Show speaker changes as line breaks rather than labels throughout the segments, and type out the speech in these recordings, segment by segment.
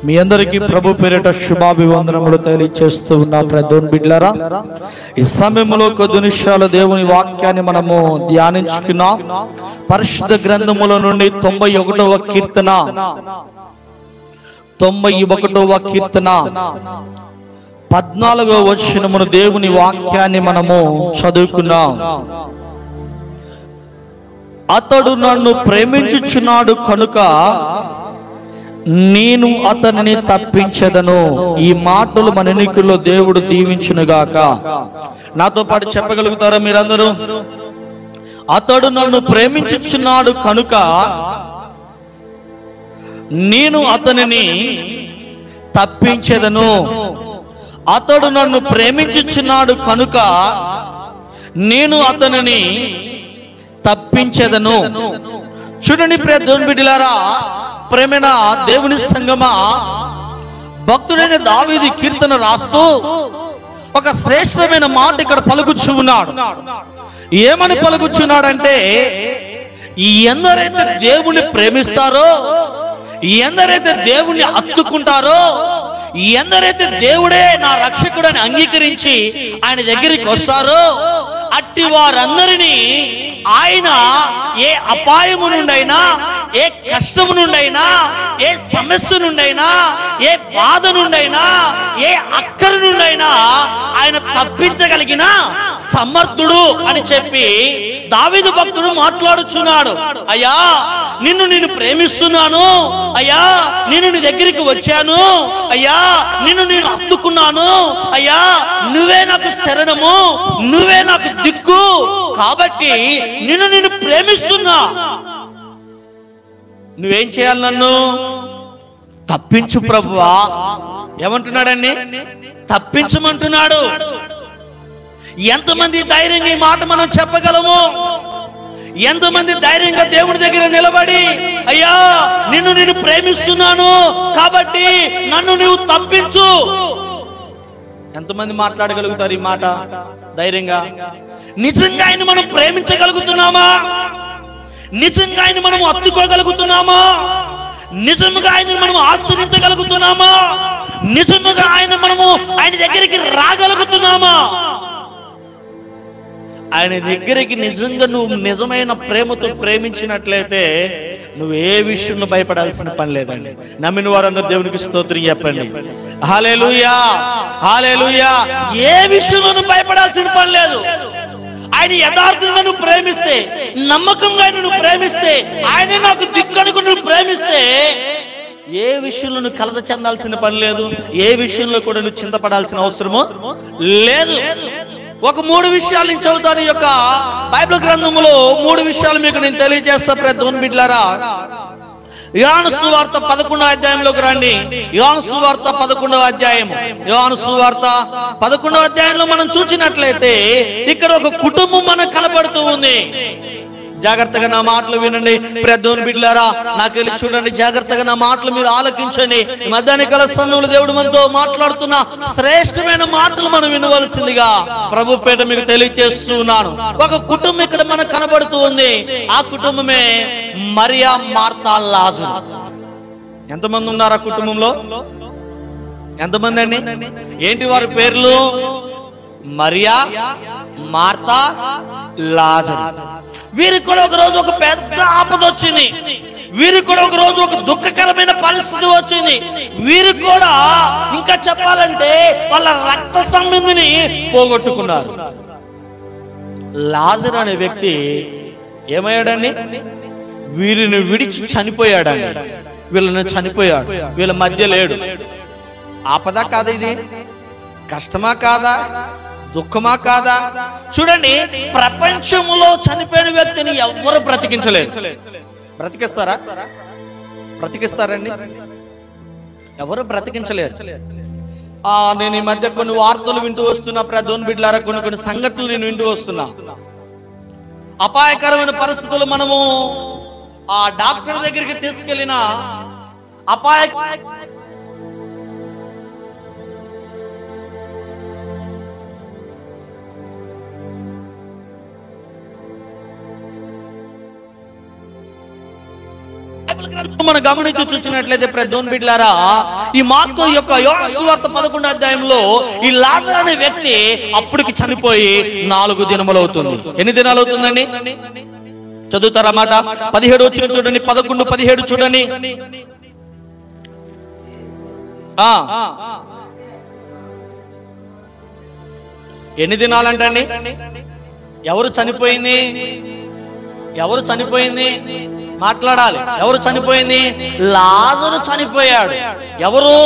మీ అందరికీ ప్రభు పేరిట శుభాభివందనములు తెలియజేస్తూ ఉన్న ప్రదోన్ బిడ్లారా, ఈ సమయంలో కొద్ది నిమిషాలు దేవుని వాక్యాన్ని మనము ధ్యానించుకున్నాం. పరిశుద్ధ గ్రంథముల నుండి 91వ కీర్తన 14వ వచనమును దేవుని వాక్యాన్ని మనము చదువుకున్నాం. అతడు నన్ను ప్రేమించుచున్నాడు కనుక నేను అతనిని తప్పించెదను. ఈ మాటలు మన ఎన్నికల్లో దేవుడు దీవించునుగాక. నాతో పాటు చెప్పగలుగుతారా మీరందరూ? అతడు నన్ను ప్రేమించుచున్నాడు కనుక నేను అతనిని తప్పించెదను. అతడు నన్ను ప్రేమించుచున్నాడు కనుక నేను అతనిని తప్పించెదను. చూడండి ప్రియ దేవుని బిడ్డలారా, ప్రేమైన దేవుని సంగమా, భక్తుడైన దావీదు కీర్తన రాస్తూ ఒక శ్రేష్టమైన మాట ఇక్కడ పలుకుచూ ఉన్నాడు. ఏమని పలుకుచున్నాడంటే, ఎందరైతే దేవుని ప్రేమిస్తారో, ఎందరైతే దేవుణ్ణి హత్తుకుంటారో, ఎందరైతే దేవుడే నా రక్షకుడని అంగీకరించి ఆయన దగ్గరికి వస్తారో, అట్టి వారందరినీ ఆయన ఏ అపాయము నుండైనా, ఏ కష్టము నుండైనా, ఏ సమస్య నుండైనా, ఏ బాధ నుండైనా, ఏ అక్కర నుండైనా ఆయన తప్పించగలిగిన సమర్థుడు అని చెప్పి దావీదు భక్తుడు మాట్లాడుచున్నాడు. అయ్యా, నిన్ను ప్రేమిస్తున్నాను అయ్యా, నేను నీ దగ్గరికి వచ్చాను అయ్యా, నేను హత్తుకున్నాను అయ్యా, నువ్వే నాకు శరణము, నువ్వే నాకు దిక్కు, కాబట్టి నిన్ను ప్రేమిస్తున్నా. నువ్వేం చేయాలి? నన్ను తప్పించు ప్రభువా. ఏమంటున్నాడండి? తప్పించమంటున్నాడు. ఎంతమంది ధైర్యంగా ఈ మాట మనం చెప్పగలము? ఎంతమంది ధైర్యంగా దేవుడి దగ్గర నిలబడి, అయ్యా నిన్ను ప్రేమిస్తున్నాను కాబట్టి నన్ను నువ్వు తప్పించు. ఎంతమంది మాట్లాడగలుగుతారు ఈ మాట ధైర్యంగా? నిజంగా ఆయన మనం ప్రేమించగలుగుతున్నామా? నిజంగా ఆయన మనం హత్తుకోగలుగుతున్నామా? నిజంగా ఆయన మనం ఆశ్రయించగలుగుతున్నామా? నిజంగా ఆయన దగ్గరికి రాగలుగుతున్నామా? ఆయన దగ్గరికి నిజంగా నువ్వు నిజమైన ప్రేమతో ప్రేమించినట్లయితే నువ్వు ఏ విషయంలో భయపడాల్సిన పని లేదండి. నమ్మిన వారందరూ దేవునికి స్తోత్రం చెప్పండి. హల్లెలూయా, హల్లెలూయా. ఏ విషయంలో భయపడాల్సిన పని లేదు. ఆయన యథార్థంగా నువ్వు ప్రేమిస్తే, నమ్మకంగా నువ్వు ప్రేమిస్తే, ఆయన నాకు దిక్కు అనుకుని నువ్వు ప్రేమిస్తే ఏ విషయంలో నువ్వు కలత చెందాల్సిన పని లేదు. ఏ విషయంలో కూడా నువ్వు చింతపడాల్సిన అవసరము లేదు. ఒక 3 విషయాలు నేను చదువుతాను. ఈ యొక్క బైబిల్ గ్రంథంలో 3 విషయాలు మీకు నేను తెలియజేస్తా ప్రియ దేవుని బిడ్డలారా. యోహాను సువార్త 11వ అధ్యాయంలోకి రండి. యోహాను సువార్త 11వ అధ్యాయము. యోహాను సువార్త 11వ అధ్యాయంలో మనం చూసినట్లయితే ఇక్కడ ఒక కుటుంబం మనకు కనబడుతూ ఉంది. జాగ్రత్తగా నా మాటలు వినండి ప్రియ దేవుని బిడ్డలారా. నాకెళ్ళి చూడండి, జాగ్రత్తగా నా మాటలు మీరు ఆలకించండి. మధ్యాహ్న కాల సమయంలో దేవుడు మనతో మాట్లాడుతున్న శ్రేష్టమైన మాటలు మనం వినవలసిందిగా ప్రభు పేట మీకు తెలియజేస్తున్నాను. ఒక కుటుంబం ఇక్కడ మనకు కనబడుతూ ఉంది. ఆ కుటుంబమే మరియా, మార్తా, లాజరు. ఎంతమంది ఉన్నారు ఆ కుటుంబంలో? ఎంతమంది అండి? ఏంటి వారి పేర్లు? మరియా, మార్తా, లాజరు. వీరికి కూడా ఒక రోజు ఒక పెద్ద ఆపద వచ్చింది. వీరికి కూడా ఒక రోజు ఒక దుఃఖకరమైన పరిస్థితి వచ్చింది. వీరికి కూడా ఇంకా చెప్పాలంటే వాళ్ళ రక్త సంబంధిని పోగొట్టుకున్నారు. లాజరు అనే వ్యక్తి ఏమయ్యాడండి? వీరిని విడిచి చనిపోయాడండి. వీళ్ళని చనిపోయాడు. వీళ్ళ మధ్య లేడు. ఆపద కాదా ఇది? కష్టమా కాదా? దుఃఖమా కాదా? చూడండి, ప్రపంచంలో చనిపోయిన వ్యక్తిని ఎవరు బ్రతికించలేరు. బ్రతికిస్తారా? బ్రతికిస్తారండి? ఎవరు బ్రతికించలేరు. నేను ఈ మధ్య కొన్ని వార్తలు వింటూ వస్తున్నా ప్రియ దేవుని బిడ్డలారా. కొన్ని సంఘటనలు నేను వింటూ వస్తున్నా. అపాయకరమైన పరిస్థితులు మనము ఆ డాక్టర్ దగ్గరికి తీసుకెళ్ళిన మనం గమనించి చూసినట్లయితే దేవుని బిడ్డలారా, ఈ మార్కు యొక్క యోహాను సువార్త 11వ అధ్యాయంలో ఈ లాజరు అనే వ్యక్తి అప్పటికి చనిపోయి 4 దినములు అవుతుంది. ఎన్ని దినాలు అవుతుందండి? చదువుతారన్నమాట. 17 వచ్చిన చూడండి, 11, 17 చూడండి. ఎన్ని దినాలంటండి? ఎవరు చనిపోయింది? ఎవరు చనిపోయింది? మాట్లాడాలి. ఎవరు చనిపోయింది? లాజరు చనిపోయాడు. ఎవరు?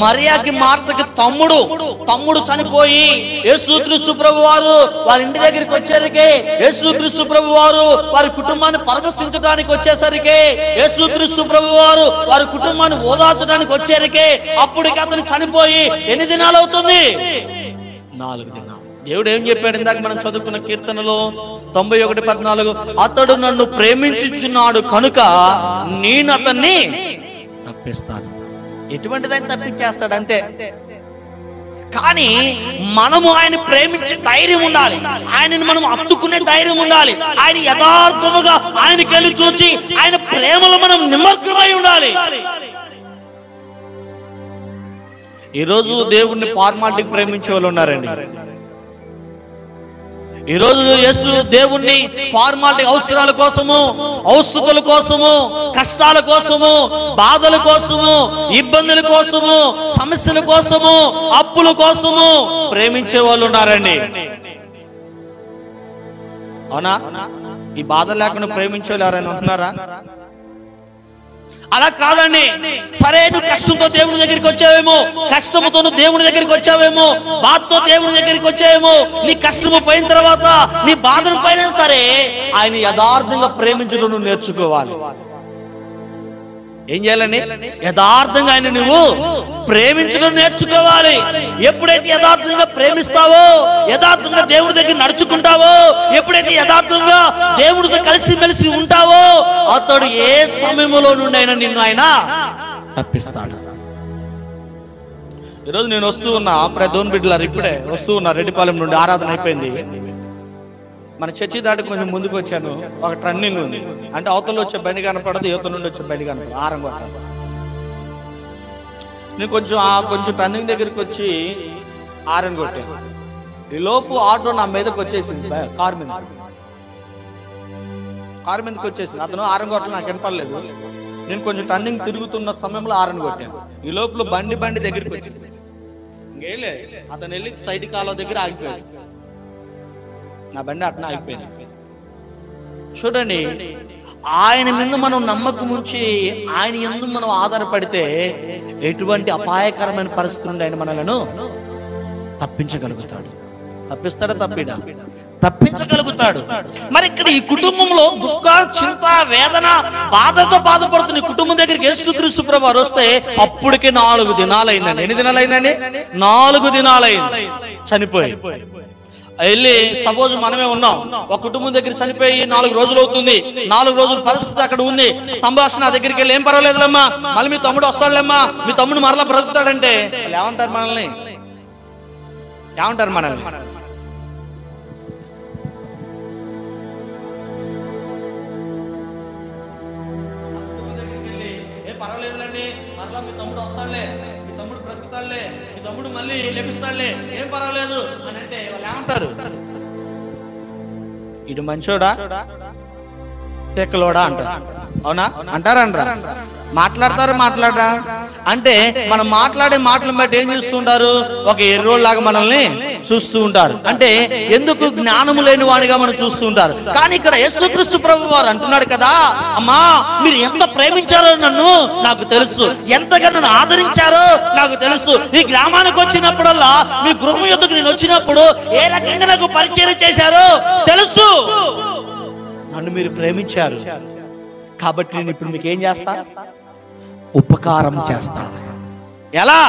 మరియాకి మార్తకి తమ్ముడు చనిపోయి యేసుక్రీస్తు ప్రభు వారు వారి ఇంటి దగ్గరికి వచ్చేసరికి, యేసుక్రీస్తు ప్రభు వారు వారి కుటుంబాన్ని పరామర్శించడానికి వచ్చేసరికి, యేసుక్రీస్తు ప్రభు వారు వారి కుటుంబాన్ని ఓదార్చడానికి వచ్చేసరికి అప్పటికి అతను చనిపోయి ఎన్ని దినాలు అవుతుంది? 4 దినాలు. దేవుడు ఏం చెప్పాడు? ఇందాక మనం చదువుకున్న కీర్తనలో 91:14, అతడు నన్ను ప్రేమించుచున్నాడు కనుక నేను అతన్ని తప్పిస్తాను. ఎటువంటిదని తప్పించేస్తాడు అంతే. కానీ మనము ఆయన ప్రేమించే ధైర్యం ఉండాలి, ఆయనని మనం హత్తుకునే ధైర్యం ఉండాలి, ఆయన యథార్థముగా ఆయనకెళ్ళి చూచి ఆయన ప్రేమలో మనం నిమగ్నమై ఉండాలి. ఈరోజు దేవుణ్ణి ఫార్మాలిటీకి ప్రేమించే వాళ్ళు ఉన్నారండి. ఈరోజు యేసు దేవుణ్ణి ఫార్మాలిటీ, అవసరాల కోసము, ఔషధాల కోసము, కష్టాల కోసము, బాధల కోసము, ఇబ్బందుల కోసము, సమస్యల కోసము, అప్పుల కోసము ప్రేమించే వాళ్ళు ఉన్నారండి. అవునా? ఈ బాధ లేకుండా ప్రేమించే వాళ్ళు ఎవరైనా ఉంటున్నారా? అలా కాదండి. సరే, నువ్వు కష్టంతో దేవుడి దగ్గరికి వచ్చావేమో, కష్టముతో నువ్వు దేవుడి దగ్గరికి వచ్చావేమో, బాధతో దేవుడి దగ్గరికి వచ్చావేమో, నీ కష్టము పోయిన తర్వాత నీ బాధను పోయినా సరే ఆయన యథార్థంగా ప్రేమించడం నువ్వు నేర్చుకోవాలి. ఏం చేయాలండి? యథార్థంగా ఆయన నువ్వు ప్రేమించడం నేర్చుకోవాలి. ఎప్పుడైతే యథార్థంగా ప్రేమిస్తావో, యథార్థంగా దేవుడి దగ్గర నడుచుకుంటావో, ఎప్పుడైతే యథార్థంగా దేవుడితో కలిసిమెలిసి ఉంటావో, అతడు ఏ సమయంలో నుండి అయినా నిన్ను ఆయన తప్పిస్తాడు. ఈరోజు నేను వస్తూ ఉన్నా, దేవుని బిడ్డలారా, ఇప్పుడే వస్తూ ఉన్నా, రెడ్డిపాలెం నుండి ఆరాధన అయిపోయింది. మన చర్చి దాటి కొంచెం ముందుకు వచ్చాను. ఒక టర్నింగ్ ఉంది, అంటే అవతల వచ్చే బండి కనపడదు, యువత నుండి వచ్చే బండి కనపడదు, ఆరం కొట్టాలి. నేను కొంచెం టర్నింగ్ దగ్గరికి వచ్చి ఆరన్ కొట్టాను. ఈ లోపు ఆటో నా మీదకి వచ్చేసింది, కారు మీదకి వచ్చేసింది. అతను ఆరం కొట్టాలి, నాకు వినపడలేదు. నేను కొంచెం టర్నింగ్ తిరుగుతున్న సమయంలో ఆరన్ కొట్టాను. ఈ లోపల బండి దగ్గరికి వచ్చేసి ఇంకేలే, అతను వెళ్ళి సైడ్ కాలువ దగ్గర ఆగిపోయాడు. నా బండి అట్లా ఆగిపోయింది. చూడండి, ఆయన మీద మనం నమ్మకం ఉంచి ఆయన యందు మనం ఆధారపడితే ఎటువంటి అపాయకరమైన పరిస్థితి నుండి ఆయన మనలను తప్పించగలుగుతాడు. తప్పిస్తాడా? తప్పించగలుగుతాడు. మరి ఇక్కడ ఈ కుటుంబంలో దుఃఖ, చింత, వేదన, బాధతో బాధపడుతున్న ఈ కుటుంబం దగ్గరికి యేసుక్రీస్తు ప్రభువు వారు వస్తే అప్పటికే 4 దినాలు అయిందండి. ఎన్ని దినాలు అయిందండి? 4 దినాలు అయింది చనిపోయి. వెళ్ళి సపోజ్ మనమే ఉన్నాం, ఒక కుటుంబం దగ్గర చనిపోయి 4 రోజులు అవుతుంది. 4 రోజుల పరిస్థితి అక్కడ ఉంది. సంభాషణ దగ్గరికి వెళ్ళి, ఏం పర్వాలేదులేమ్మా, మళ్ళీ మీ తమ్ముడు వస్తాడులేమ్మా, మీ తమ్ముడు మరలా బ్రతుకుతాడంటే ఏమంటారు మనల్ని? ఏం పర్వాలేదులేండి, మరలా మీ తమ్ముడు వస్తాడులే, మీ తమ్ముడు బ్రతుకుతాడులే, మీ తమ్ముడు మళ్ళీ లెగుస్తాడులే, ఏం పర్వాలేదు అని అంటే వాళ్ళు ఏమంటారు? ఇటు మంచోడా, తెక్కలోడా అంటారు. అవునా? అంటారా? మాట్లాడరా? అంటే మనం మాట్లాడే మాటలను బట్టి ఏం చూస్తుంటారు? ఒక ఎర్రోళ్ళలాగా మనల్ని చూస్తూ ఉంటారు. అంటే ఎందుకు జ్ఞానము లేని వాడిగా మనం చూస్తూ ఉంటారు. కానీ ఇక్కడ యేసుక్రీస్తు ప్రభువు వారు అంటున్నాడు కదా, అమ్మా మీరు ఎంత ప్రేమించారో నన్ను నాకు తెలుసు, ఎంతగా నన్ను ఆదరించారో నాకు తెలుసు. ఈ గ్రామానికి వచ్చినప్పుడల్లా, మీ గృహం యొద్దకు నేను వచ్చినప్పుడు ఏ రకంగా నాకు పరిచయం చేశారో తెలుసు. నన్ను మీరు ప్రేమించారు కాబట్టి నేను ఇప్పుడు మీకు ఏం చేస్తా? ఉపకారం చేస్తా. ఎలా?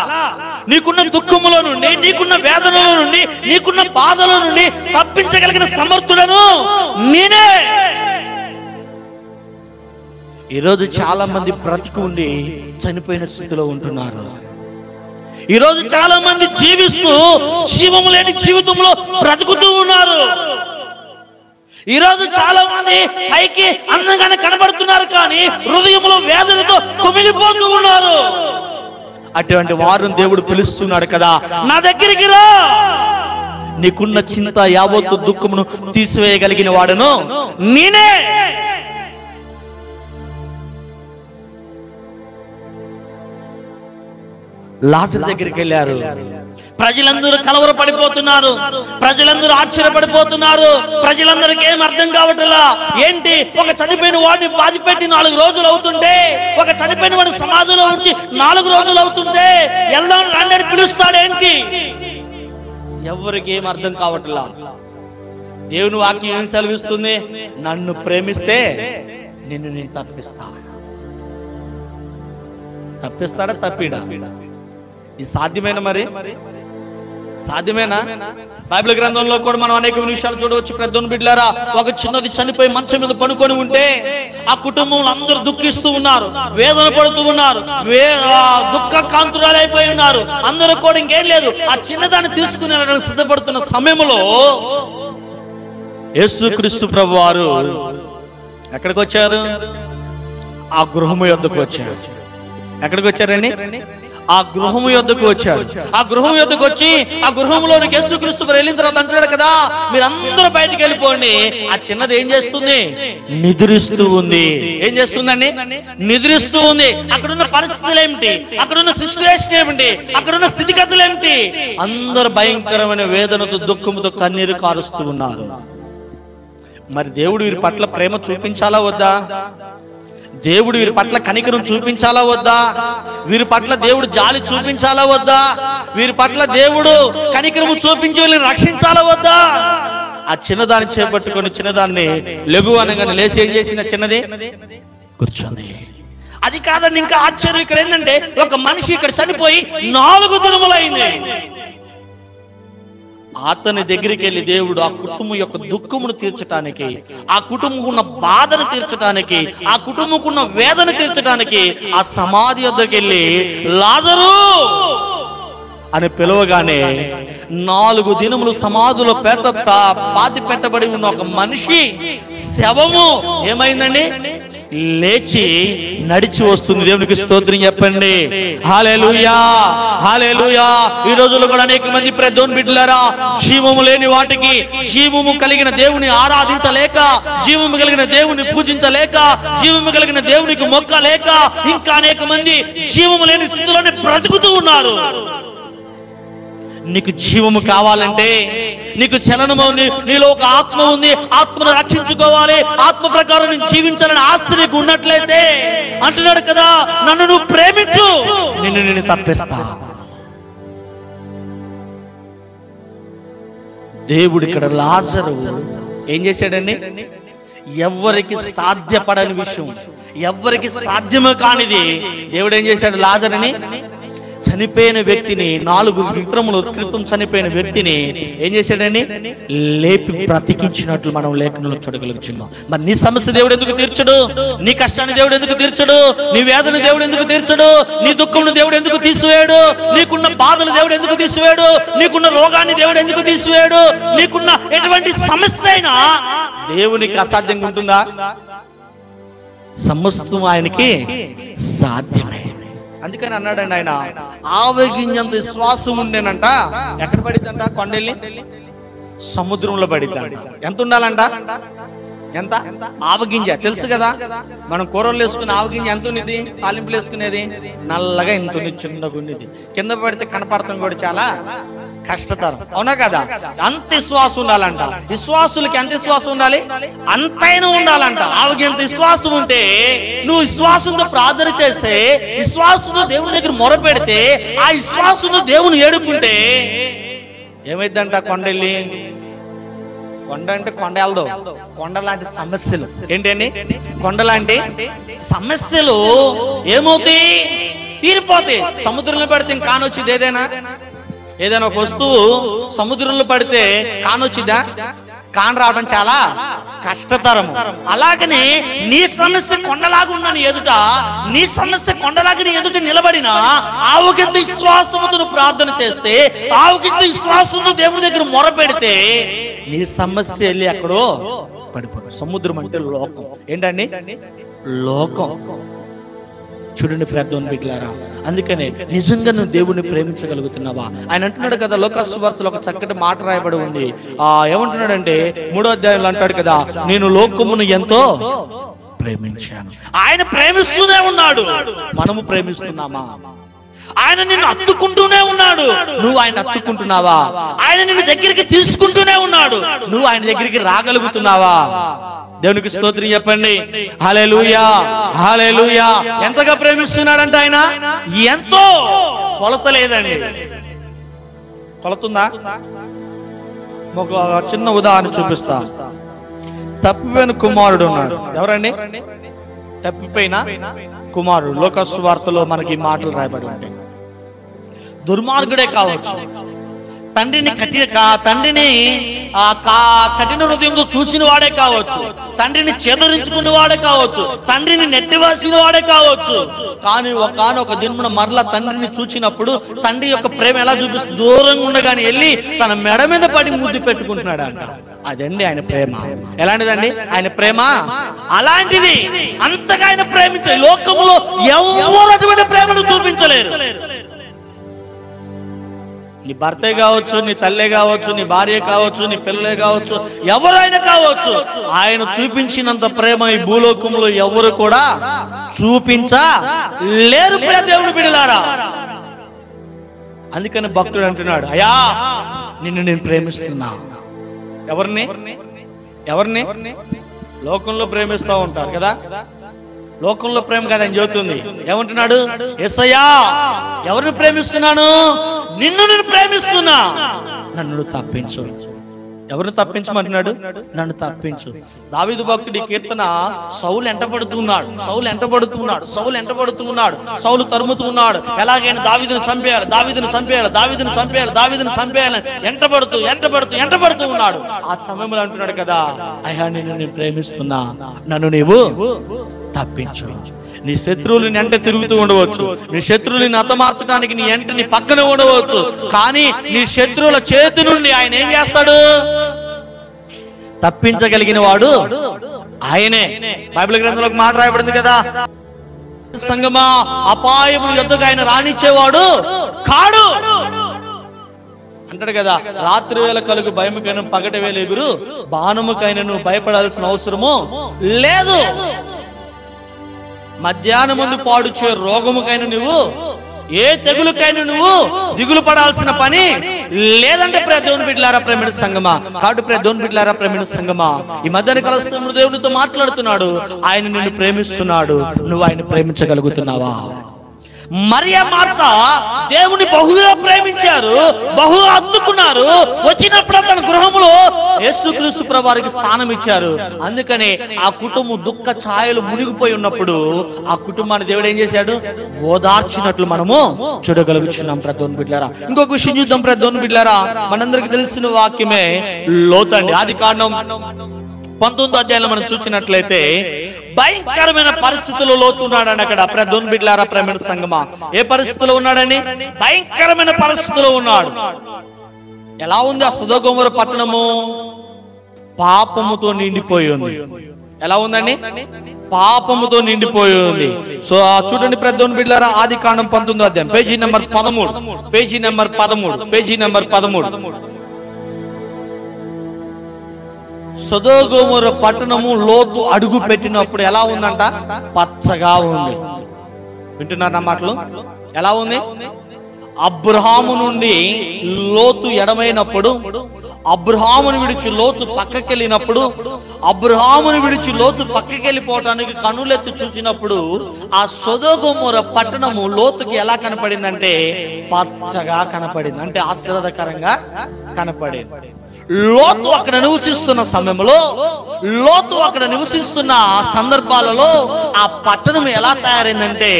నీకున్న దుఃఖములో నుండి, నీకున్న వేదనలో నుండి, నీకున్న బాధల నుండి తప్పించగలిగిన సమర్థుడను నేనే. ఈరోజు చాలా మంది బ్రతికి ఉండి చనిపోయిన స్థితిలో ఉంటున్నారు. ఈరోజు చాలా మంది జీవిస్తూ జీవము లేని జీవితంలో బ్రతుకుతూ ఉన్నారు. ఈరోజు చాలా మంది పైకి అందంగానే కనబడుతున్నారు, కానీ హృదయంలో వేదనతో కుమిలిపోతూ ఉన్నారు. అటువంటి వారిని దేవుడు పిలుస్తున్నాడు కదా, నా దగ్గరికి రా, నీకున్న చింత యావత్తు దుఃఖమును తీసివేయగలిగిన వాడును నేనే. లాజరు దగ్గరికి వెళ్ళారు. ప్రజలందరూ కలవరపడిపోతున్నారు, ప్రజలందరూ ఆశ్చర్యపడిపోతున్నారు, ప్రజలందరికీ ఏం అర్థం కావట్లా. ఏంటి, ఒక చనిపోయిన వాడిని బాధిపెట్టి 4 రోజులు అవుతుంటే, ఒక చనిపోయిన వాడిని సమాధిలో ఉంచి 4 రోజులు అవుతుంటే వెళ్దాం రండి పిలుస్తాడేంటి? ఎవరికి ఏం అర్థం కావట్లా. దేవుని వాక్యం ఏం సెలవిస్తుంది? నన్ను ప్రేమిస్తే నిన్ను నేను తప్పిస్తాడా తప్పిడా? ఇది సాధ్యమేనా? మరి సాధ్యమేనా? బైబిల్ గ్రంథంలో కూడా మనం అనేక విషయాలు చూడవచ్చు. పెద్దోని బిడ్డలారా, ఒక చిన్నది చనిపోయి మంచం మీద పనుకొని ఉంటే ఆ కుటుంబంలో అందరూ దుఃఖిస్తూ ఉన్నారు, వేదన పడుతూ ఉన్నారు, దుఃఖ కాంతురాలైపోయి ఉన్నారు. అందరూ కూడా ఇంకేం లేదు, ఆ చిన్నదాన్ని తీసుకుని వెళ్ళడానికి సిద్ధపడుతున్న సమయంలో యేసుక్రీస్తు ప్రభువారు ఎక్కడికి వచ్చారు? ఆ గృహము యొద్దకు వచ్చారు. ఎక్కడికి వచ్చారండి? ఆ గృహము యొద్దకు వచ్చారు. ఆ గృహం యొద్దకు వచ్చి ఆ గృహంలోనికి యేసుక్రీస్తు వెళ్ళిన తర్వాత అంటున్నాడు కదా, మీరందరూ బయటికి వెళ్ళిపోండి. ఆ చిన్నది ఏం చేస్తుంది? నిద్రిస్తూ ఉంది. ఏం చేస్తుందండి? నిద్రిస్తూ ఉంది. అక్కడున్న పరిస్థితులు ఏమిటి? అక్కడున్న సిచ్యువేషన్ ఏమిటి? అక్కడున్న స్థితిగతులు ఏమిటి? అందరూ భయంకరమైన వేదనతో దుఃఖంతో కన్నీరు కారుస్తూ ఉన్నారు. మరి దేవుడు వీరి పట్ల ప్రేమ చూపించాలా వద్దా? దేవుడు వీరి పట్ల కనికరం చూపించాలా వద్దా? వీరి పట్ల దేవుడు జాలి చూపించాలా వద్దా? వీరి పట్ల దేవుడు కనికరము చూపించి వీళ్ళని రక్షించాలా వద్దా? ఆ చిన్నదాన్ని చేపట్టుకొని చిన్నదాన్ని లెగు అనగానే లేచి ఏం చేసిన చిన్నది? కూర్చొని. అది కాదండి, ఇంకా ఆశ్చర్యం ఇక్కడ ఏంటంటే, ఒక మనిషి ఇక్కడ చనిపోయి 4 దినములైంది. అతని దగ్గరికి వెళ్ళి దేవుడు ఆ కుటుంబం యొక్క దుఃఖమును తీర్చడానికి, ఆ కుటుంబం ఉన్న బాధను తీర్చడానికి, ఆ కుటుంబం ఉన్న వేదన తీర్చడానికి ఆ సమాధి వద్దకు వెళ్ళి లాజరు అని పిలవగానే 4 దినములు సమాధిలో పాతి పెట్టబడి ఉన్న ఒక మనిషి శవము ఏమైందండి? లేచి నడిచి వస్తుంది. దేవునికి స్తోత్రం చెప్పండి. హల్లెలూయా, హల్లెలూయా. ఈ రోజుల్లో కూడా అనేక మంది దేవుని బిడ్డలారా, జీవము లేని వాటికి జీవము కలిగిన దేవుని ఆరాధించలేక, జీవము కలిగిన దేవుని పూజించలేక, జీవము కలిగిన దేవునికి మొక్కలేక ఇంకా అనేక మంది జీవము లేని స్థితిలోనే బ్రతుకుతూ ఉన్నారు. నీకు జీవము కావాలంటే, నీకు చలనము ఉంది, నీలో ఒక ఆత్మ ఉంది, ఆత్మను రక్షించుకోవాలి, ఆత్మ ప్రకారం నేను జీవించాలని ఆశ నీకు ఉన్నట్లయితే అంటున్నాడు కదా, నన్ను నువ్వు ప్రేమించు, నిన్ను నేను తప్పిస్తా. దేవుడు ఇక్కడ లాజరు ఏం చేశాడండి? ఎవరికి సాధ్యపడని విషయం, ఎవరికి సాధ్యము కానిది దేవుడు ఏం చేశాడు? లాజరుని, చనిపోయిన వ్యక్తిని, 4 దినముల క్రితం చనిపోయిన వ్యక్తిని ఏం చేశాడండి? లేపి బ్రతికించినట్లు మనం లేఖనంలో చూడగలుగుతున్నాం. మరి నీ సమస్య దేవుడు ఎందుకు తీర్చడు? నీ కష్టాన్ని దేవుడు ఎందుకు తీర్చడు? నీ వేదన దేవుడు ఎందుకు తీర్చడు? నీ దుఃఖంను దేవుడు ఎందుకు తీసివేయడు? నీకున్న బాధలు దేవుడు ఎందుకు తీసివేయడు? నీకున్న రోగాన్ని దేవుడు ఎందుకు తీసివేయడు? నీకున్న ఎటువంటి సమస్య అయినా దేవునికి అసాధ్యంగా ఉంటుందా? సమస్తం ఆయనకి సాధ్యమే. అందుకని అన్నాడండి ఆయన, ఆవగింజంత విశ్వాసం ఉండేనంట. ఎక్కడ పడిద్దంట? కొండెళ్ళి సముద్రంలో పడిద్దంట. ఎంత ఉండాలంట? ఎంత? ఆవగింజ తెలుసు కదా, మనం కూరలు వేసుకుని ఆవగింజ ఎంత ఉన్నది? తాలింపులు వేసుకునేది నల్లగా ఎంత ఉన్నది, చిన్నగా ఉన్నది. కింద పడితే కనపడతాం కూడా చాలా కష్టతరం, అవునా కదా? అంత విశ్వాసం ఉండాలంట. విశ్వాసులకి ఎంత విశ్వాసం ఉండాలి? అంతైనా ఉండాలంట. ఆవికి ఎంత విశ్వాసం ఉంటే, నువ్వు విశ్వాసంతో ప్రార్థన చేస్తే, విశ్వాసంతో దేవుని దగ్గర మొరపెడితే, ఆ విశ్వాసంతో దేవుని ఏడుకుంటే ఏమైందంట? కొండెళ్ళి, కొండ అంటే కొండ వెళ్దాం, కొండ లాంటి సమస్యలు ఏంటండి? కొండ లాంటి సమస్యలు ఏమవుతాయి? తీరిపోతాయి. సముద్రంలో పడితే కానొచ్చింది ఏదైనా ఒక వస్తువు సముద్రంలో పడితే కానొచ్చిద్దా? కాన్ రావడం చాలా కష్టతరము. అలాగనే నీ సమస్య కొండలాగున్నా నీ ఎదుట, నీ సమస్య కొండలాగా నీ ఎదుట నిలబడినా, ఆవుకింత విశ్వాసంతో ప్రార్థన చేస్తే, ఆవుకింత విశ్వాసంతో దేవుని దగ్గర మొరపెడితే నీ సమస్య వెళ్ళి అక్కడో పడిపోతుంది. సముద్రం అంటే లోకం. ఏంటండి? లోకం. చూడండి ప్రార్థన బిడ్డలారా, అందుకనే నిజంగా నువ్వు దేవుణ్ణి ప్రేమించగలుగుతున్నావా? ఆయన అంటున్నాడు కదా, లోకాసువార్తలో ఒక చక్కటి మాట రాయబడి ఉంది. ఏమంటున్నాడంటే 3వ అధ్యాయంలో అంటాడు కదా, నేను లోకమును ఎంతో ప్రేమించాను. ఆయన ప్రేమిస్తూనే ఉన్నాడు, మనము ప్రేమిస్తున్నామా? ఆయన నిన్ను హత్తుకుంటూనే ఉన్నాడు, నువ్వు ఆయన హత్తుకుంటున్నావా? ఆయన నిన్ను దగ్గరికి తీసుకుంటూనే ఉన్నాడు, నువ్వు ఆయన దగ్గరికి రాగలుగుతున్నావా? దేవునికి స్తోత్రం చెప్పండి. హల్లెలూయా, హల్లెలూయా. ఎంతగా ప్రేమిస్తున్నాడంట ఆయన, ఎంతో కొలత లేదండి. కొలతుందా? ఒక చిన్న ఉదాహరణ చూపిస్తా. తప్పిపోయిన కుమారుడు ఉన్నాడు. ఎవరండి? తప్పిపోయిన కుమారుడు. లోకాసువార్తలో మనకి మాటలు రాయబడి ఉంటాయి. దుర్మార్గుడే కావచ్చు, తండ్రిని కఠిన హృదయంతో చూసిన వాడే కావచ్చు, తండ్రిని చెదరించుకున్న వాడే కావచ్చు, తండ్రిని నెట్టివేసిన వాడే కావచ్చు. కానీ ఒక దినమున మరలా తండ్రిని చూచినప్పుడు తండ్రి యొక్క ప్రేమ ఎలా చూపిస్తుంది? దూరంగా ఉండగానే వెళ్ళి తన మెడ మీద పడి ముద్దు పెట్టుకుంటున్నాడు అంట. అదండి ఆయన ప్రేమ. ఎలాంటిదండి ఆయన ప్రేమ? అలాంటిది. అంతగా ఆయన ప్రేమించే లోకంలో ఎవరు అటువంటి ప్రేమను చూపించలేరు. నీ భర్తే కావచ్చు, నీ తల్లే కావచ్చు, నీ భార్య కావచ్చు, నీ పిల్లలే కావచ్చు, ఎవరైనా కావచ్చు, ఆయన చూపించినంత ప్రేమ ఈ భూలోకంలో ఎవరు కూడా చూపించలేరు. దేవుని బిడ్డలారా, అందుకని భక్తుడు అంటున్నాడు, అయ్యా నిన్ను నేను ప్రేమిస్తున్నా. ఎవరిని? లోకంలో ప్రేమిస్తూ ఉంటారు కదా, లోకంలో ప్రేమ కదా అని చెబుతుంది. ఏమంటున్నాడు? యేసయ్యా ఎవరిని ప్రేమిస్తున్నాను? నిన్ను నేను ప్రేమిస్తున్నా, నన్ను తప్పించు. ఎవరిని తప్పించమంటున్నాడు? నన్ను తప్పించు. దావీదు భక్తుడి కీర్తన, సౌలు ఎంటబడుతున్నాడు, సౌలు తరుముతున్నాడు, ఎలాగైనా దావీదును చంపేయాలి, ఎంటబడుతూ ఉన్నాడు. ఆ సమయంలో అంటున్నాడు కదా, అయ్యా నిన్ను నేను ప్రేమిస్తున్నా, నన్ను నీవు తప్పించు. నీ శత్రువులు నీ ఎంట తిరుగుతూ ఉండవచ్చు, నీ శత్రువుని హతమార్చడానికి నీ ఎంట నీ పక్కన ఉండవచ్చు, కానీ నీ శత్రువుల చేతి నుండి ఆయన ఏం చేస్తాడు? తప్పించగలిగిన వాడు ఆయనే. బైబిల్ గ్రంథంలో మాట రాయబడింది కదా, సంగమా అపాయముల యొద్దకు ఆయన రానిచ్చేవాడు కాడు అంటాడు కదా. రాత్రి వేళ కలుగు భయముకైన పగటి వేళ ఎగురు బాణముకైన నువ్వు భయపడాల్సిన అవసరము లేదు. మధ్యాహ్నం ముందు పాడుచే రోగముకైనా నువ్వు, ఏ తెగులుకైనా నువ్వు దిగులు పడాల్సిన పని లేదంటే దేవుని బిడ్డలారా ప్రేమిణ సంగమా. కాబట్టి దేవుని బిడ్డలారా ప్రేమిణ సంగమా, ఈ మధ్యాహ్న కాల దేవునితో మాట్లాడుతున్నాడు. ఆయన నిన్ను ప్రేమిస్తున్నాడు, నువ్వు ఆయన ప్రేమించగలుగుతున్నావా? మరియ మార్త దేవుని బహుగా ప్రేమించారు, బహుగా హత్తుకున్నారు. వచ్చినప్పుడు తన గృహంలో యేసుక్రీస్తు ప్రభువారికి స్థానం ఇచ్చారు. అందుకనే ఆ కుటుంబం దుఃఖ ఛాయలు మునిగిపోయి ఉన్నప్పుడు ఆ కుటుంబాన్ని దేవుడు ఏం చేశాడు? ఓదార్చినట్లు మనము చూడగలుగుతున్నాం దేవుని బిడ్డలారా. ఇంకొక విషయం చూద్దాం దేవుని బిడ్డలారా. మనందరికి తెలిసిన వాక్యమే లోతండి. ఆదికాండం 19వ అధ్యాయంలో మనం చూసినట్లయితే భయంకరమైన పరిస్థితుల్లో లోతు ఉన్నాడని అక్కడ. దేవుని బిడ్డలారా ప్రేమ సంగమా, ఏ పరిస్థితిలో ఉన్నాడని? భయంకరమైన పరిస్థితిలో ఉన్నాడు. ఎలా ఉంది ఆ సొదొమ గొమొర్రా పట్టణము? పాపముతో నిండిపోయి ఉంది. ఎలా ఉందండి? పాపముతో నిండిపోయి ఉంది. సో చూడండి దేవుని బిడ్డలారా, ఆదికాండం 19వ అధ్యాయం పేజీ నెంబర్ 13. సొదొమ గొమొర్రా పట్టణము లోతు అడుగు పెట్టినప్పుడు ఎలా ఉందంట? పచ్చగా ఉంది. వింటున్నారు నా మాటలు? ఎలా ఉంది? అబ్రహాము నుండి లోతు ఎడమైనప్పుడు, అబ్రహామును విడిచి లోతు పక్కకెళ్ళినప్పుడు, అబ్రహామును విడిచి లోతు పక్కకెళ్ళిపోవటానికి కనులెత్తి చూసినప్పుడు ఆ సొదొమ గొమొర్రా పట్టణము లోతుకి ఎలా కనపడిందంటే పచ్చగా కనపడింది. అంటే ఆశీర్వాదకరంగా కనపడింది. లోతు అక్కడ నివసిస్తున్న సమయంలో, లోతు అక్కడ నివసిస్తున్న సందర్భాలలో ఆ పట్టణం ఎలా తయారైందంటే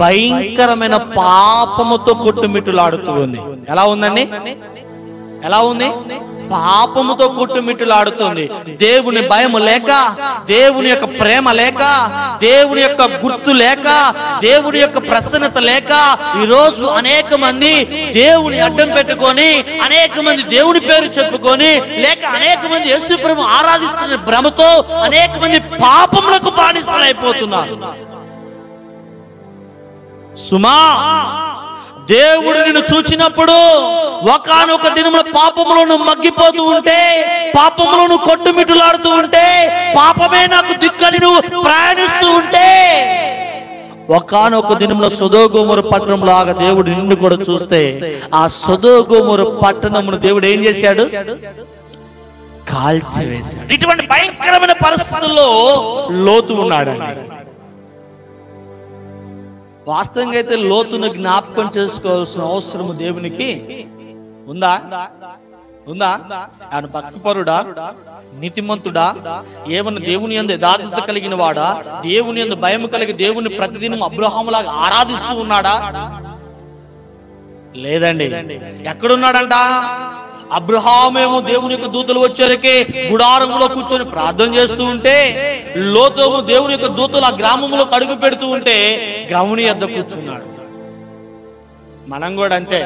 భయంకరమైన పాపముతో కొట్టుమిట్టులాడుతూ ఉంది. ఎలా ఉందండి? ఎలా ఉంది? పాపముతో కొట్టుమిట్టులాడుతుంది. దేవుని భయం లేక, దేవుని యొక్క ప్రేమ లేక, దేవుని యొక్క గుర్తు లేక, దేవుని యొక్క ప్రసన్నత లేక ఈరోజు అనేక మంది దేవుని అడ్డం పెట్టుకొని, అనేక మంది దేవుని పేరు చెప్పుకొని, లేక అనేక మంది యేసు ప్రభువును ఆరాధిస్తున్న భ్రమతో అనేక మంది పాపములకు బానిసలైపోతున్నారు. సుమా, దేవుడు నిన్ను చూచినప్పుడు ఒకానొక దినమున పాపములను మగ్గిపోతూ ఉంటే, పాపములను కొట్టుమిట్టులాడుతూ ఉంటే, పాపమే నాకు దిక్కని నువ్వు ప్రయాణిస్తూ ఉంటే, ఒకానొక దినమున సొదొమ గొమొర్రా పట్టణంలో ఆగా దేవుడు నిన్ను కూడా చూస్తే, ఆ సొదొమ గొమొర్రా పట్టణమును దేవుడు ఏం చేశాడు? కాల్చివేశాడు. ఇటువంటి భయంకరమైన పరిస్థితుల్లో లోతు ఉన్నాడండి. వాస్తవంగా అయితే లోతును జ్ఞాపకం చేసుకోవాల్సిన అవసరం దేవునికి ఉందా? ఆయన భక్తిపరుడా, నీతిమంతుడా, ఏమన్నా దేవుని యందు యథార్థత కలిగిన వాడా, దేవుని యందు భయం కలిగి దేవుని ప్రతిదినం అబ్రహాములాగా ఆరాధిస్తూ ఉన్నాడా? లేదండి. ఎక్కడున్నాడంట? అబ్రహామేమో దేవుని యొక్క దూతలు వచ్చేసరికి గుడారంలో కూర్చొని ప్రార్థన చేస్తూ ఉంటే, లోతేమో దేవుని యొక్క దూతలు ఆ గ్రామంలో అడుగు పెడుతూ ఉంటే గమని వద్ద కూర్చున్నాడు. మనం కూడా అంతే.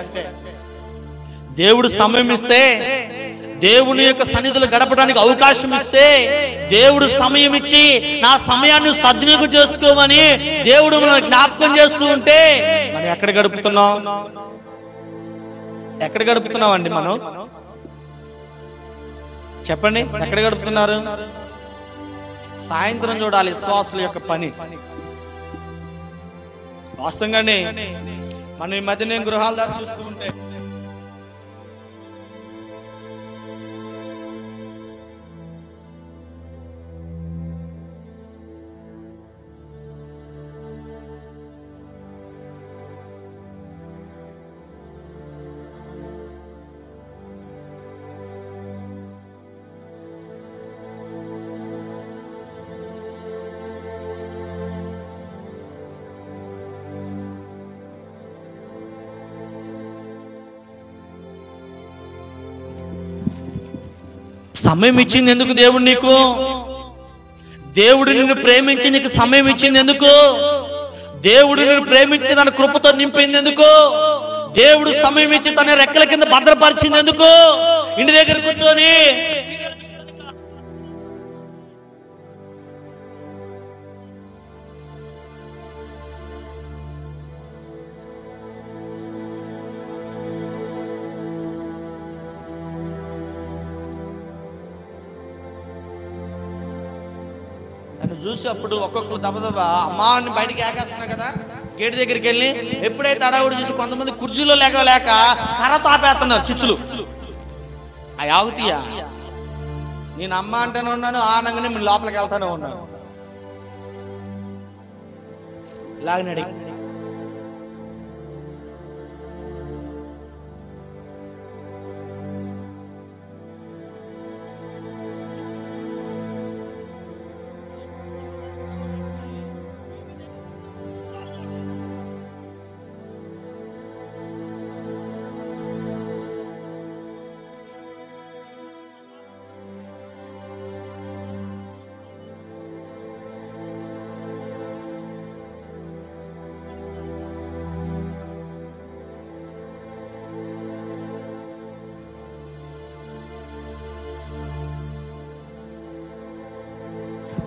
దేవుడు సమయం ఇస్తే, దేవుని యొక్క సన్నిధిలో గడపడానికి అవకాశం ఇస్తే, దేవుడు సమయం ఇచ్చి నా సమయాన్ని సద్వినియోగం చేసుకోమని దేవుడు మనల్ని జ్ఞాపకం చేస్తూ ఉంటే మనం ఎక్కడ గడుపుతున్నాం? ఎక్కడ గడుపుతున్నామండి మనం? చెప్పండి, ఎక్కడ గడుపుతున్నారు? సాయంత్రం చూడాలి విశ్వాసుల యొక్క పని. వాస్తవంగానే మనం ఈ మధ్య నేను గృహాల దారి చూస్తూ ఉంటే సమయం ఇచ్చింది ఎందుకు దేవుడు నీకు? దేవుడు నిన్ను ప్రేమించి నీకు సమయం ఇచ్చింది ఎందుకు? దేవుడు నిన్ను ప్రేమించి తన కృపతో నింపింది ఎందుకు? దేవుడు సమయం ఇచ్చి తన రెక్కల కింద భద్రపరిచింది ఎందుకు? ఇంటి దగ్గర కూర్చొని చూసి అప్పుడు ఒక్కొక్కరు దబదబా అమ్మాని బయటికి ఏకేస్తున్నారు కదా, గేట్ దగ్గరికి వెళ్ళి ఎప్పుడైతే అడవుడు చూసి కొంతమంది కుర్చీలో లేక కర్ర తాపేస్తున్నారు చిచ్చులు. ఆ ఆగుతీయా? నేను అమ్మ అంటూనే ఉన్నాను, ఆనంగానే నేను లోపలికి వెళ్తానే ఉన్నాను. లాగినడి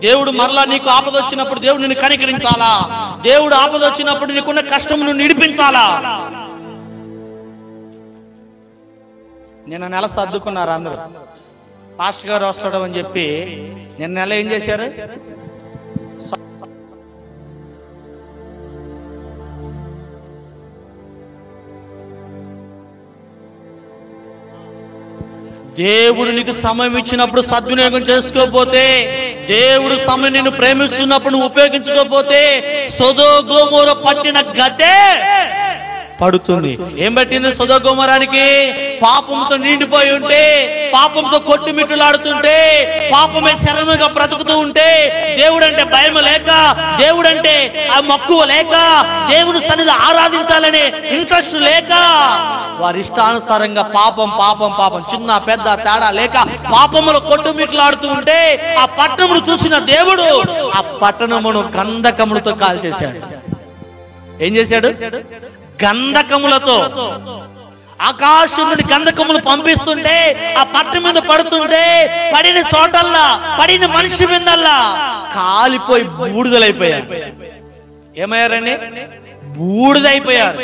దేవుడు మరలా నీకు ఆపద వచ్చినప్పుడు దేవుడు నిన్ను కనికరించాలా? దేవుడు ఆపద వచ్చినప్పుడు నీకున్న కష్టమును నిడిపించాలా? నిన్న నెల సర్దుకున్నారు అందరూ. పాస్టర్ గారు వస్తాడు అని చెప్పి నిన్న నెల ఏం చేశారు? దేవుడు నీకు సమయం ఇచ్చినప్పుడు సద్వినియోగం చేసుకోకపోతే, దేవుడు సమయం నిన్ను ప్రేమిస్తున్నప్పుడు నువ్వు ఉపయోగించుకోకపోతే సొదొమ గొమొర్రా పట్టిన గతే పడుతుంది. ఏం పట్టింది సొదొమ గొమొరానికి? పాపంతో నిండిపోయి ఉంటే, పాపంతో కొట్టుమిట్టులాడుతుంటే, పాపమే శరణుగా బ్రతుకుతూ ఉంటే, దేవుడంటే భయం లేక, దేవుడంటే ఆ మక్కువ లేక, దేవుని సన్నిధి ఆరాధించాలనే ఇంట్రెస్ట్ లేక, వారి ఇష్టానుసారంగా పాపం పాపం పాపం చిన్న పెద్ద తేడా లేక పాపములో కొట్టుమిట్లాడుతూ ఉంటే, ఆ పట్టణమును చూసిన దేవుడు ఆ పట్టణమును గంధకములతో కాల్చేశాడు. ఏం చేశాడు? గంధకములతో. ఆకాశం నుండి గంధకములు పంపిస్తుంటే, ఆ పట్టణం మీద పడుతుంటే, పడిన చోటల్లా, పడిన మనిషి మీదల్లా కాలిపోయి బూడిదలైపోయారు. ఏమయ్యారండి? బూడిదైపోయారు.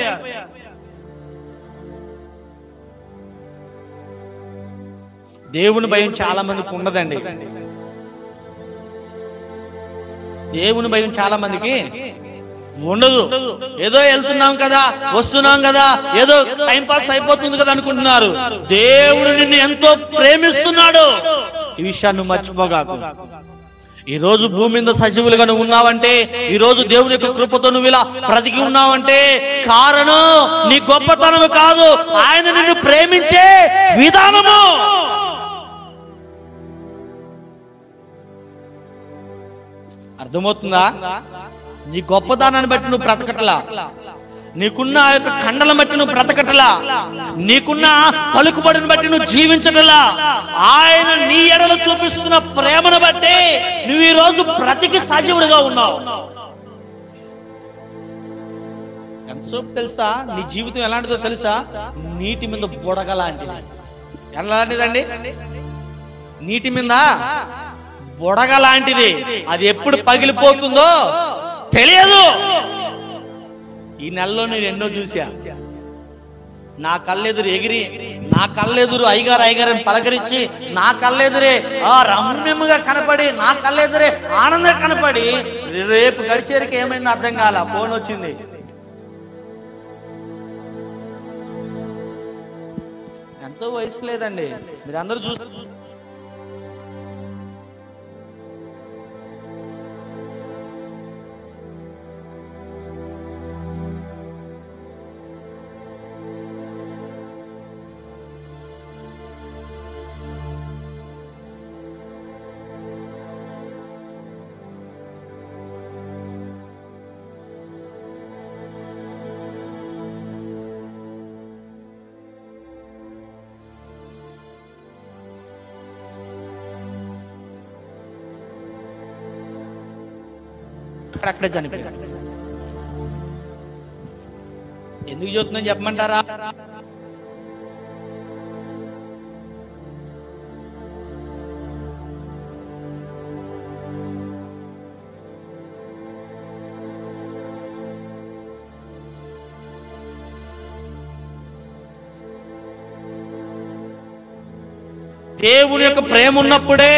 దేవుని భయం చాలా మందికి ఉండదండి. దేవుని భయం చాలా మందికి ఉండదు. ఏదో వెళ్తున్నాం కదా, వస్తున్నాం కదా, ఏదో టైం పాస్ అయిపోతుంది కదా అనుకుంటున్నారు. దేవుడు నిన్ను ఎంతో ప్రేమిస్తున్నాడు. ఈ విషయాన్ని మర్చిపోగాకు. ఈ రోజు భూమి మీద సజీవులుగా నువ్వు ఉన్నావంటే, ఈ రోజు దేవుని యొక్క కృపతో నువ్వు ఇలా బ్రతికి ఉన్నావంటే, కారణం నీ గొప్పతనము కాదు, ఆయన నిన్ను ప్రేమించే విధానము. అర్థమవుతుందా? నీ గొప్పదానాన్ని బట్టి నువ్వు బ్రతకట్లా, నీకున్న ఆ యొక్క కండలను బట్టి నువ్వు బ్రతకట్లా, నీకున్న పలుకుబడిని బట్టి నువ్వు జీవించటలా. ఆయన నీ ఎడలో చూపిస్తున్న ప్రేమను బట్టి నువ్వు ఈ రోజు బ్రతికి సజీవుడిగా ఉన్నావు. ఎంతసేపు తెలుసా? నీ జీవితం ఎలాంటిదో తెలుసా? నీటి మీద బుడగ లాంటిది. ఎలాంటిదండి? నీటి మీద బుడగ లాంటిది. అది ఎప్పుడు పగిలిపోతుందో తెలియదు. ఈ నెలలో నేను ఎన్నో చూసా. నా కళ్ళెదురు ఎగిరి, నా కళ్ళెదురు అయ్యగారు అయ్యగారని పలకరించి, నా కళ్ళెదురే రమ్యముగా కనపడి, నా కళ్ళెదురే ఆనందంగా కనపడి, రేపు గడిచేరికి ఏమైందో అర్థం కాల. ఫోన్ వచ్చింది. ఎంతో వయసు లేదండి, మీరు అందరూ చూస్తారు. అక్కడే చనిపోయాడు. ఎందుకు చూస్తుందని చెప్పమంటారా? దేవుని యొక్క ప్రేమ ఉన్నప్పుడే,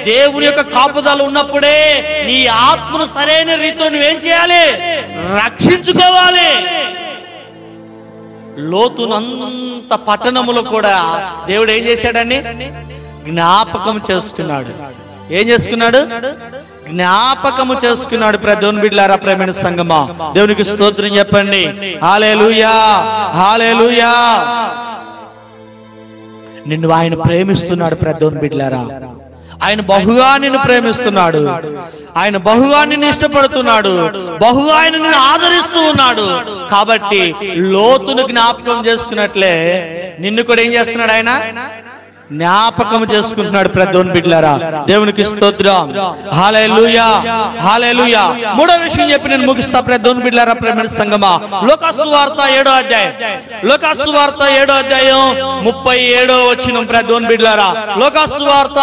దేవుని యొక్క కాపుదల ఉన్నప్పుడే నీ ఆత్మను సరైన రీతిలో నువ్వేం చేయాలి? రక్షించుకోవాలి. లోతునంత పట్టణములో కూడా దేవుడు ఏం చేశాడండి? జ్ఞాపకం చేసుకున్నాడు. ఏం చేసుకున్నాడు? జ్ఞాపకము చేసుకున్నాడు. దేవుని బిడ్డలారా, ప్రేమైన సంగమా, దేవునికి స్తోత్రం చెప్పండి. హల్లెలూయా, హల్లెలూయా. నిన్ను ఆయన ప్రేమిస్తున్నాడు. దేవుని బిడ్డలారా, ఆయన బహుగా నిన్ను ప్రేమిస్తున్నాడు. ఆయన బహుగా నిన్ను ఇష్టపడుతున్నాడు. బహుగా ఆయన నిన్ను ఆదరిస్తూ ఉన్నాడు. కాబట్టి లోతును జ్ఞాపకం చేసుకున్నట్లే నిన్ను కూడా ఏం చేస్తున్నాడు? ఆయన జ్ఞాపకం చేసుకుంటున్నాడు. దేవుని బిడ్డలారా, దేవునికి స్తోత్రం. హల్లెలూయా, హల్లెలూయా. మూడో విషయం చెప్పి నేను ముగిస్తా. దేవుని బిడ్డలారా, ప్రేమైన సంగమా, లూకా సువార్త 7వ అధ్యాయం, లూకా సువార్త 7వ అధ్యాయం 37వ వచనం. దేవుని బిడ్డలారా, లూకా సువార్త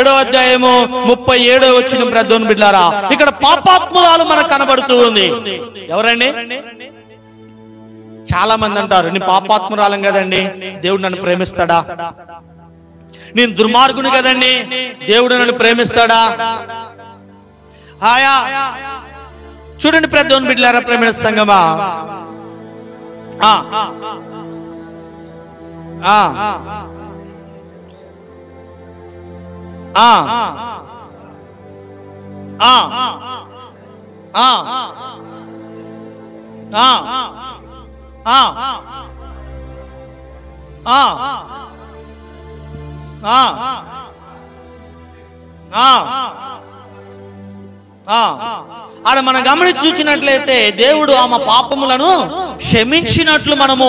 7వ అధ్యాయము 37వ వచనం. దేవుని బిడ్డలారా, ఇక్కడ పాపాత్మురాలు మనకు కనబడుతూ ఉంది. ఎవరండి? చాలా మంది అంటారు, నేను పాపాత్మురాలం కదండి, దేవుడు నన్ను ప్రేమిస్తాడా? నేను దుర్మార్గుని కదండి, దేవుడు నన్ను ప్రేమిస్తాడా? హాయా చూడండి దేవుని బిడ్డలారా, ప్రేమైన సంగమా, ఆడ మనం గమనించి చూసినట్లయితే దేవుడు ఆమె పాపములను క్షమించినట్లు మనము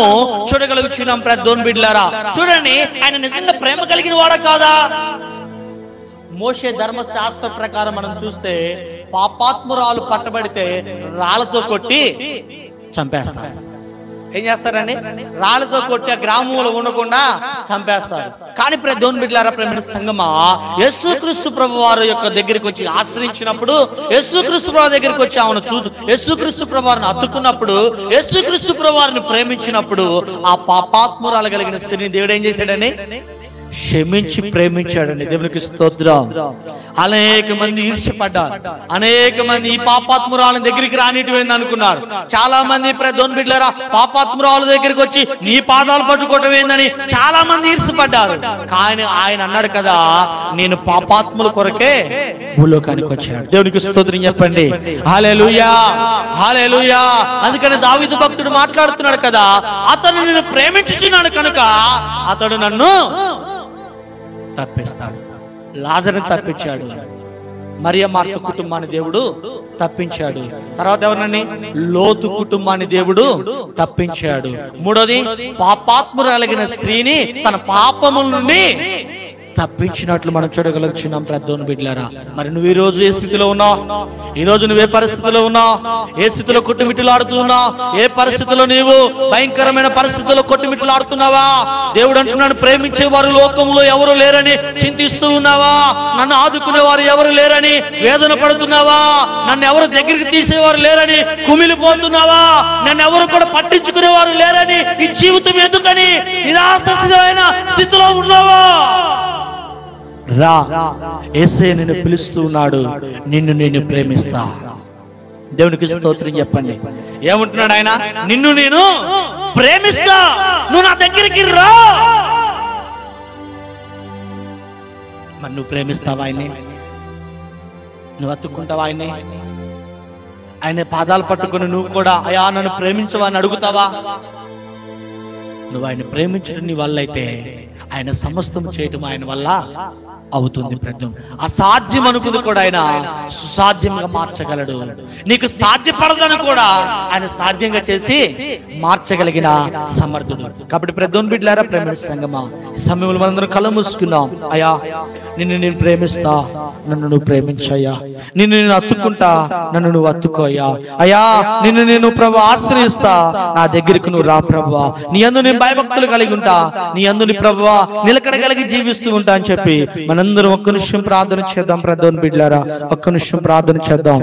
చూడగలుగుతున్నాం. దేవుని బిడ్డలారా చూడండి, ఆయన నిజంగా ప్రేమ కలిగిన వాడా కాదా? మోషే ధర్మశాస్త్ర ప్రకారం మనం చూస్తే పాపాత్మురాలు పట్టబడితే రాళ్లతో కొట్టి చంపేస్తారు. ఏం చేస్తారండి? రాళ్లతో కొట్టి ఆ గ్రామంలో ఉండకుండా చంపేస్తారు. కానీ దేవుని బిడ్డలారా, ప్రేమ సంగమా, యేసుక్రీస్తు ప్రభు వారి యొక్క దగ్గరికి వచ్చి ఆశ్రయించినప్పుడు, యేసుక్రీస్తు ప్రభు దగ్గరికి వచ్చి ఆమెను యేసుక్రీస్తు ప్రభు వారిని అత్తుకున్నప్పుడు, యేసుక్రీస్తు ప్రభు వారిని ప్రేమించినప్పుడు ఆ పాపాత్మురాలు కలిగిన స్త్రీని దేవుడు ఏం చేశాడని? క్షమించి ప్రేమించాడండి. దేవునికి స్తోత్రం. అనేక మంది ఈర్ష్యపడ్డారు. అనేక మంది ఈ పాపాత్మురాల దగ్గరికి రానిటివేంది అనుకున్నారు. చాలా మంది దేవుని బిడ్డలారా, పాపాత్మురాల దగ్గరికి వచ్చి నీ పాదాలు పట్టుకోవటం ఏందని చాలా మంది ఈర్ష్యపడ్డారు. కానీ ఆయన అన్నాడు కదా, నేను పాపాత్ముల కొరకే భూలోకానికి వచ్చాడు. దేవునికి స్తోత్రం చెప్పండి. హల్లెలూయా, హల్లెలూయా. అందుకని దావీదు భక్తుడు మాట్లాడుతున్నాడు కదా, అతను నిన్ను ప్రేమించుచున్నాడు కనుక అతడు నన్ను తప్పిస్తాడు. లాజరుని తప్పించాడు. మరియ మార్త కుటుంబాన్ని దేవుడు తప్పించాడు. తర్వాత ఎవరినని? లోతు కుటుంబాన్ని దేవుడు తప్పించాడు. మూడోది, పాపాత్మురాలగిన స్త్రీని తన పాపముల నుండి తప్పించినట్లు మనం చూడగలుగుతున్నాం. దేవుని బిడ్డలారా, మరి నువ్వు ఈ రోజు ఏ స్థితిలో ఉన్నావు? ఈ రోజు నువ్వే పరిస్థితిలో ఉన్నావు? ఏ స్థితిలో కొట్టుమిట్టులాడుతున్నావు? ఏ పరిస్థితిలో నీవు భయంకరమైన పరిస్థితుల్లో కొట్టుమిట్టులాడుతున్నావా? దేవుడు అంటున్నాడు, ప్రేమించేవారు లోకంలో ఎవరు లేరని చింతిస్తూ ఉన్నావా? నన్ను ఆదుకునేవారు ఎవరు లేరని వేదన పడుతున్నావా? నన్ను ఎవరు దగ్గరికి తీసేవారు లేరని కుమిలిపోతున్నావా? నన్ను ఎవరు కూడా పట్టించుకునేవారు లేరని ఈ జీవితం ఎందుకని నిరాశమైన స్థితిలో ఉన్నావా? రా, యేసయ్య నిన్ను పిలుస్తూ ఉన్నాడు. నిన్ను నేను ప్రేమిస్తా. దేవునికి స్తోత్రం చెప్పండి. ఏమంటున్నాడు ఆయన? నిన్ను నేను ప్రేమిస్తా, నువ్వు నా దగ్గరికి రా. మరి నువ్వు ప్రేమిస్తావా ఆయన్ని? నువ్వు అతుక్కుంటావా ఆయన్ని? ఆయన పాదాలు పట్టుకుని నువ్వు కూడా అయా నన్ను ప్రేమించవా అని అడుగుతావా? నువ్వు ఆయన ప్రేమించడం నీ వల్ల అయితే ఆయన సమస్తం చేయటం ఆయన వల్ల అవుతుంది. అసాధ్యం అనుకుంది కూడా ఆయన సుసాధ్యంగా మార్చగలడు. నీకు సాధ్యపడదని కూడా ఆయన సాధ్యంగా చేసి మార్చగలిగిన సమర్థుడు. కాబట్టి దేవుని బిడ్డలారా, ప్రేమ సంగమా, ఈ సమయంలో మనందరం కళ్ళు మూసుకున్నాం. అయ్యా, నిన్ను నేను ప్రేమిస్తా, నన్ను నువ్వు ప్రేమించయ్యా. నిన్ను నేను అత్తుకుంటా, నన్ను నువ్వు అత్తుకోయ్యా. అయ్యా, నిన్ను నేను ప్రభు ఆశ్రయిస్తా, నా దగ్గరికి నువ్వు రా ప్రభువా. నీ యందు నేను భయభక్తులు కలిగి ఉంటా, నీ యందు నీ ప్రభువా నిలకడ కలిగి జీవిస్తూ ఉంటా అని చెప్పి మనందరం ఒక్క నిమిషం ప్రార్థన చేద్దాం. దేవుని బిడ్డలారా, ఒక్క నిమిషం ప్రార్థన చేద్దాం.